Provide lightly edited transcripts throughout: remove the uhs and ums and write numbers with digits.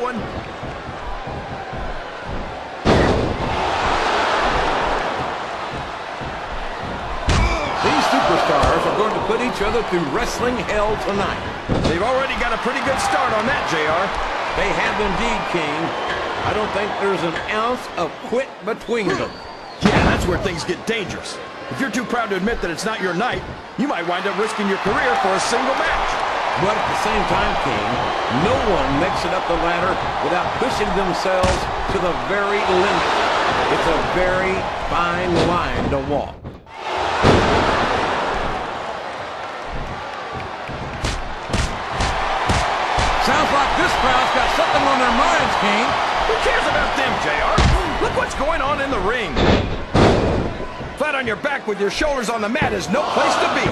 one. These superstars are going to put each other through wrestling hell tonight. They've already got a pretty good start on that, JR. They have indeed, King. I don't think there's an ounce of quit between them. Yeah, that's where things get dangerous. If you're too proud to admit that it's not your night, you might wind up risking your career for a single match. But at the same time, King, no one makes it up the ladder without pushing themselves to the very limit. It's a very fine line to walk. Sounds like this crowd's got something on their minds, King. Who cares about them, JR? Look what's going on in the ring. Flat on your back with your shoulders on the mat is no place to be.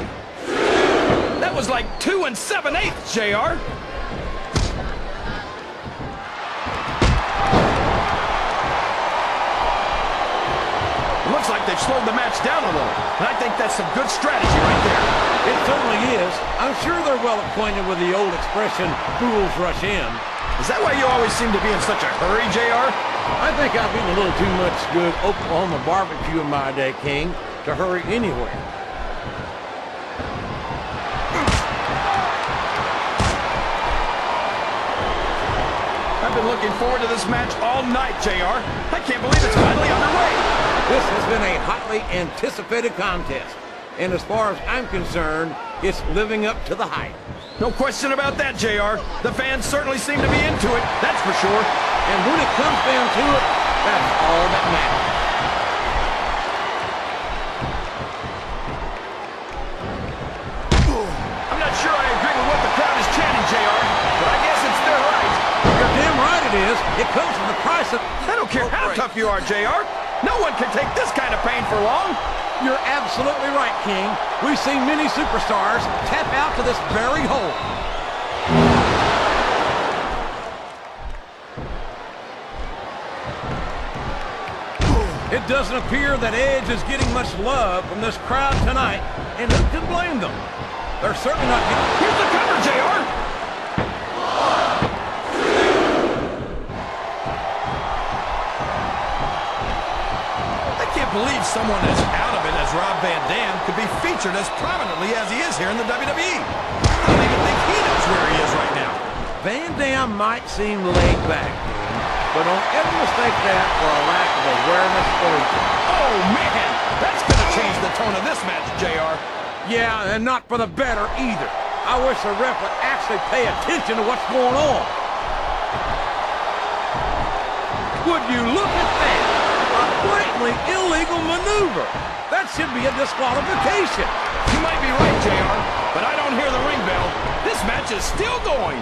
That was like 2 7/8, JR. It looks like they've slowed the match down a little, and I think that's some good strategy right there. It certainly is. I'm sure they're well acquainted with the old expression, fools rush in. Is that why you always seem to be in such a hurry, JR? I think I've eaten a little too much good Oklahoma barbecue in my day, King, to hurry anywhere. I've been looking forward to this match all night, JR. I can't believe it's finally underway. This has been a hotly anticipated contest, and as far as I'm concerned, it's living up to the hype. No question about that, JR. The fans certainly seem to be into it, that's for sure. And when it comes down to it, that's all that matters. I'm not sure I agree with what the crowd is chanting, JR, but I guess it's their right. You're damn right it is. It comes with the price of... I don't care how tough you are, JR. No one can take this kind of pain for long. You're absolutely right, King. We've seen many superstars tap out to this very hole. It doesn't appear that Edge is getting much love from this crowd tonight, and who can blame them? They're certainly not getting... Here's the cover, JR. I can't believe someone as out of it as Rob Van Dam could be featured as prominently as he is here in the WWE. I don't even think he knows where he is right now. Van Dam might seem laid back, King, but don't ever mistake that for a lack of awareness or... Oh, man! That's going to change the tone of this match, JR. Yeah, and not for the better either. I wish the ref would actually pay attention to what's going on. Would you look at that? A blatantly illegal maneuver. That should be a disqualification. You might be right, JR, but I don't hear the ring bell. This match is still going.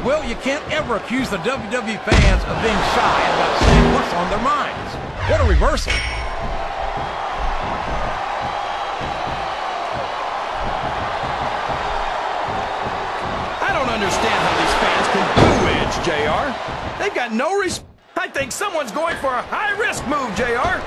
Well, you can't ever accuse the WWE fans of being shy about saying what's on their minds. What a reversal. I don't understand how these fans can boo Edge, JR. They've got no respect. I think someone's going for a high-risk move, JR.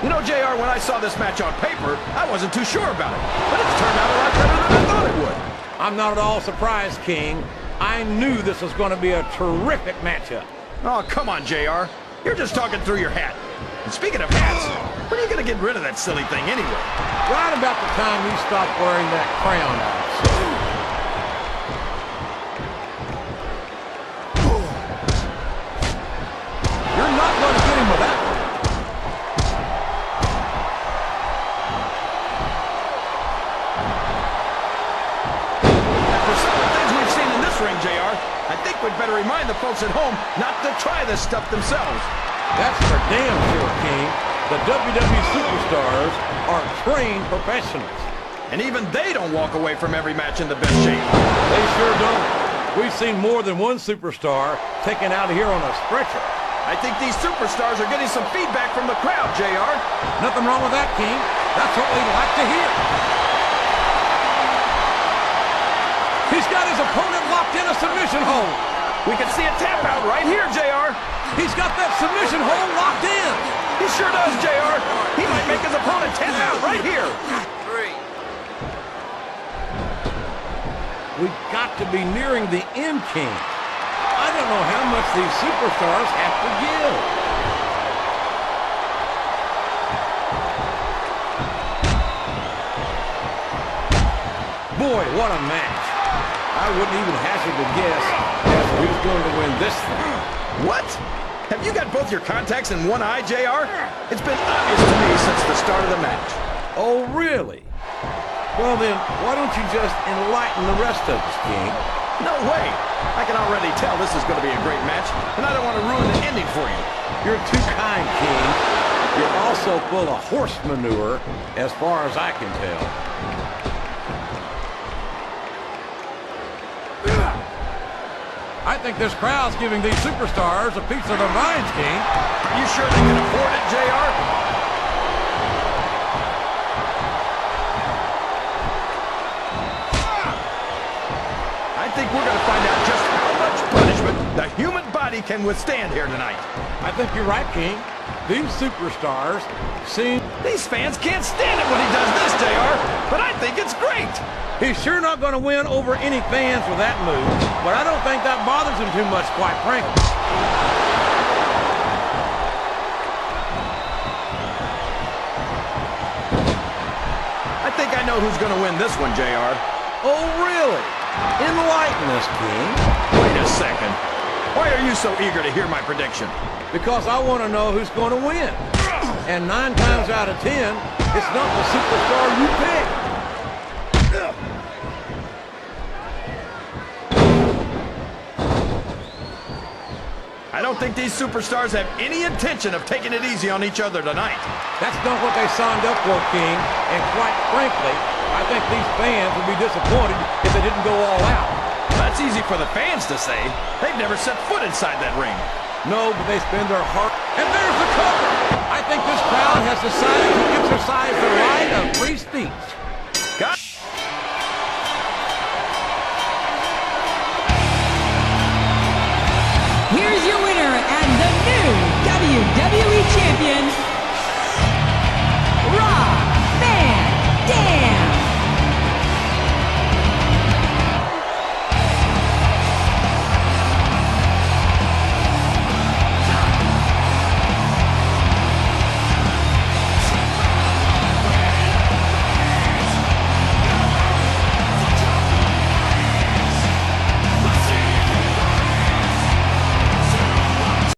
You know, JR, when I saw this match on paper, I wasn't too sure about it. But it's turned out a lot better than I thought it would. I'm not at all surprised, King. I knew this was going to be a terrific matchup. Oh, come on, JR. You're just talking through your hat. And speaking of hats, when are you going to get rid of that silly thing anyway? Right about the time you stop wearing that crown, You're not going to get him with that one. After some of the things we've seen in this ring, JR, I think we'd better remind the folks at home not to try this stuff themselves. That's for damn sure, King. The WWE superstars are trained professionals. And even they don't walk away from every match in the best shape. They sure don't. We've seen more than one superstar taken out of here on a stretcher. I think these superstars are getting some feedback from the crowd, JR. Nothing wrong with that, King. That's what we'd like to hear. He's got his opponent locked in a submission hold. We can see a tap out right here, JR. He's got that submission hold locked in. He sure does, JR. He might make his opponent tap out right here. 3, We've got to be nearing the end, King. I don't know how much these superstars have to give. Boy, what a match. I wouldn't even hazard to guess as to who's going to win this thing. What? Have you got both your contacts in one eye, JR? It's been obvious to me since the start of the match. Oh, really? Well then, why don't you just enlighten the rest of us, King? No way! I can already tell this is going to be a great match, and I don't want to ruin the ending for you. You're too kind, King. You're also full of horse manure, as far as I can tell. I think this crowd's giving these superstars a piece of their minds, King. Are you sure they can afford it, JR? I think we're going to find out just how much punishment the human body can withstand here tonight. I think you're right, King. These superstars seem... These fans can't stand it when he does this, JR, but I think it's great. He's sure not going to win over any fans with that move, but I don't think that bothers him too much, quite frankly. I think I know who's going to win this one, JR. Oh, really? Enlighten us, King. Wait a second. Why are you so eager to hear my prediction? Because I want to know who's going to win. And 9 times out of 10, it's not the superstar you pick. I don't think these superstars have any intention of taking it easy on each other tonight. That's not what they signed up for, King. And quite frankly, I think these fans would be disappointed if they didn't go all out. That's easy for the fans to say. They've never set foot inside that ring. No, but they spend their heart. And there's the cover! I think this crowd has decided to exercise the right of free speech.